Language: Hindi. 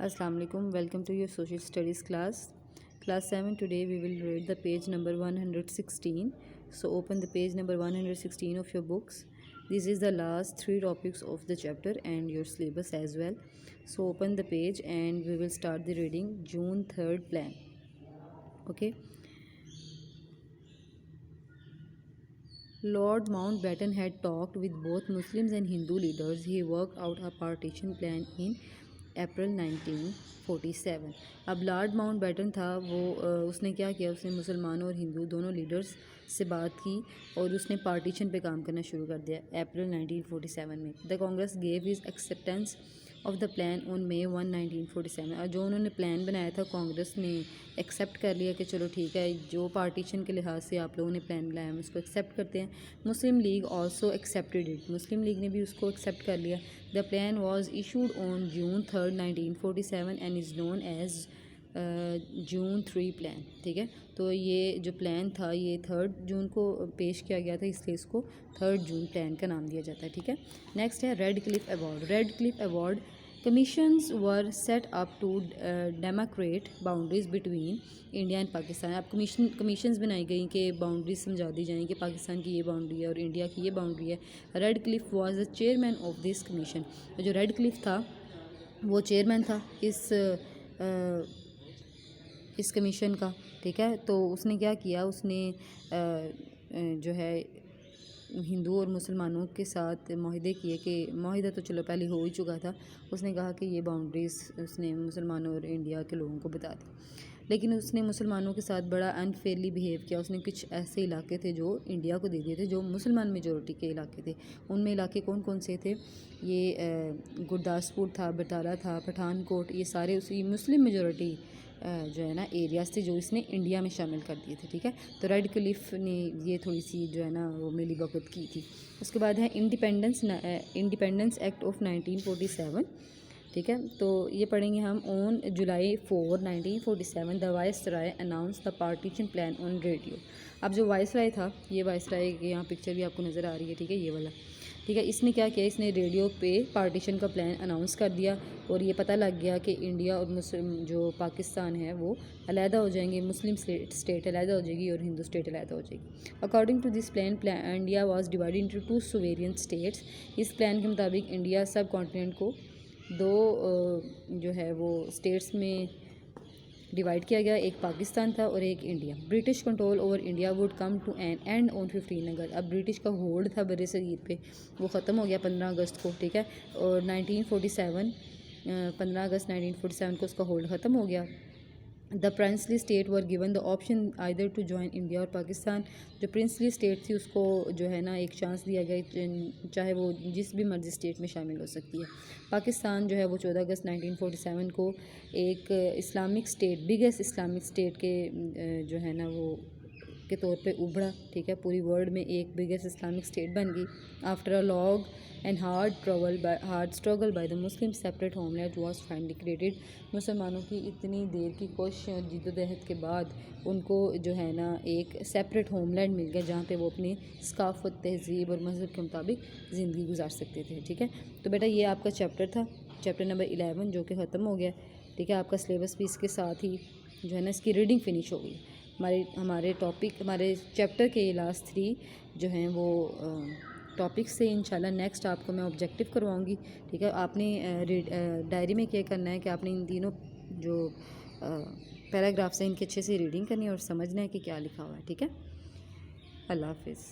Assalamu alaikum. Welcome to your social studies class 7. Today we will read the page number 116. So open the page number 116 of your books. This is the last 3 topics of the chapter and your syllabus as well. So open the page and we will start the reading. June 3rd plan. Okay. Lord Mountbatten had talked with both Muslims and Hindu leaders. He worked out a partition plan in अप्रैल 1947। अब लॉर्ड माउंटबेटन था वो उसने क्या किया, उसने मुसलमानों और हिंदू दोनों लीडर्स से बात की और उसने पार्टीशन पे काम करना शुरू कर दिया अप्रैल 1947 में। The Congress gave his acceptance of the plan on May 1, 1947। और जो उन्होंने प्लान बनाया था कांग्रेस ने एक्सेप्ट कर लिया कि चलो ठीक है, जो पार्टीशन के लिहाज से आप लोगों ने प्लान बनाया हम उसको एक्सेप्ट करते हैं। Muslim League also accepted it, Muslim League ने भी उसको एक्सेप्ट कर लिया। The plan was issued on June 3, 1947 and is known as June 3 plan. ठीक है, तो ये जो प्लान था ये 3 जून को पेश किया गया था, इसलिए इसको 3 जून प्लान का नाम दिया जाता है। ठीक है, नेक्स्ट है Radcliffe award. Radcliffe award commissions were set up to demarcate boundaries between India and Pakistan. अब कमीशंस बनाई गई कि बाउंड्रीज समझा दी जाएँ कि पाकिस्तान की ये बाउंड्री है और इंडिया की ये बाउंड्री है। Red Cliff was the chairman of this commission. जो रेड क्लिफ था वो चेयरमैन था इस कमीशन का। ठीक है, तो उसने क्या किया, उसने जो है हिंदू और मुसलमानों के साथ माहिदे किए कि माहिदा तो चलो पहले हो ही चुका था। उसने कहा कि ये बाउंड्रीज़ उसने मुसलमानों और इंडिया के लोगों को बता दी, लेकिन उसने मुसलमानों के साथ बड़ा अनफेयरली बिहेव किया। उसने कुछ ऐसे इलाके थे जो इंडिया को दे दिए थे जो मुसलमान मेजोरिटी के इलाके थे। उनमें इलाके कौन कौन से थे, ये गुरदासपुर था, बटाला था, पठानकोट, ये सारे उसी मुस्लिम मेजोरिटी जो है ना एरियाज़ थे जो इसने इंडिया में शामिल कर दिए थे। ठीक है, तो रेड क्लिफ ने ये थोड़ी सी जो है ना वो मिली भगत की थी। उसके बाद है इंडिपेंडेंस एक्ट ऑफ 1947। ठीक है, तो ये पढ़ेंगे हम। On July 4, 1947 the viceroy announce the partition plan on radio. अब जो वाइसराय था, ये वाइसराय की यहाँ पिक्चर भी आपको नज़र आ रही है। ठीक है, ये वाला। ठीक है, इसने क्या किया, इसने रेडियो पे पार्टीशन का प्लान अनाउंस कर दिया और ये पता लग गया कि इंडिया और मुस्लिम जो पाकिस्तान है वो अलहदा हो जाएंगे, मुस्लिम स्टेट अलहदा हो जाएगी और हिंदू स्टेट अलहदा हो जाएगी। According to this plan India was divided into 2 sovereign states. इस प्लान के मुताबिक इंडिया सब कॉन्टिनेंट को 2 जो है वो स्टेट्स में डिवाइड किया गया, एक पाकिस्तान था और एक India. British control over India would come to an end on 15 August. अब ब्रिटिश का होल्ड था बरे सगीर पे वो ख़त्म हो गया 15 अगस्त को। ठीक है, और 1947 15 अगस्त 1947 को उसका होल्ड ख़त्म हो गया। The princely state were given the option either to join India और पाकिस्तान। जो प्रिंसली स्टेट थी उसको जो है ना एक चांस दिया गया, चाहे वो जिस भी मर्जी स्टेट में शामिल हो सकती है। पाकिस्तान जो है वो 14 अगस्त 1947 को एक Islamic state, biggest Islamic state के जो है ना वो के तौर पे उभरा। ठीक है, पूरी वर्ल्ड में एक बिगेस्ट इस्लामिक स्टेट बन गई। After a long and hard struggle by the Muslim separate homeland was finally created. मुसलमानों की इतनी देर की कोशिश और जिद्दोजहद के बाद उनको जो है ना एक सेपरेट होमलैंड मिल गया जहाँ पे वो अपनी सकाफत, तहजीब और मज़हब के मुताबिक ज़िंदगी गुजार सकते थे। ठीक है, तो बेटा ये आपका चैप्टर था, चैप्टर नंबर 11 जो कि ख़त्म हो गया। ठीक है, आपका सिलेबस भी इसके साथ ही जो है ना इसकी रीडिंग फिनिश हो गई। हमारे चैप्टर के लास्ट 3 जो हैं वो टॉपिक्स से इंशाल्लाह नेक्स्ट आपको मैं ऑब्जेक्टिव करवाऊंगी। ठीक है, आपने डायरी में क्या करना है कि आपने इन तीनों जो पैराग्राफ्स हैं इनकी अच्छे से रीडिंग करनी है और समझना है कि क्या लिखा हुआ है। ठीक है, अल्लाह हाफिज़।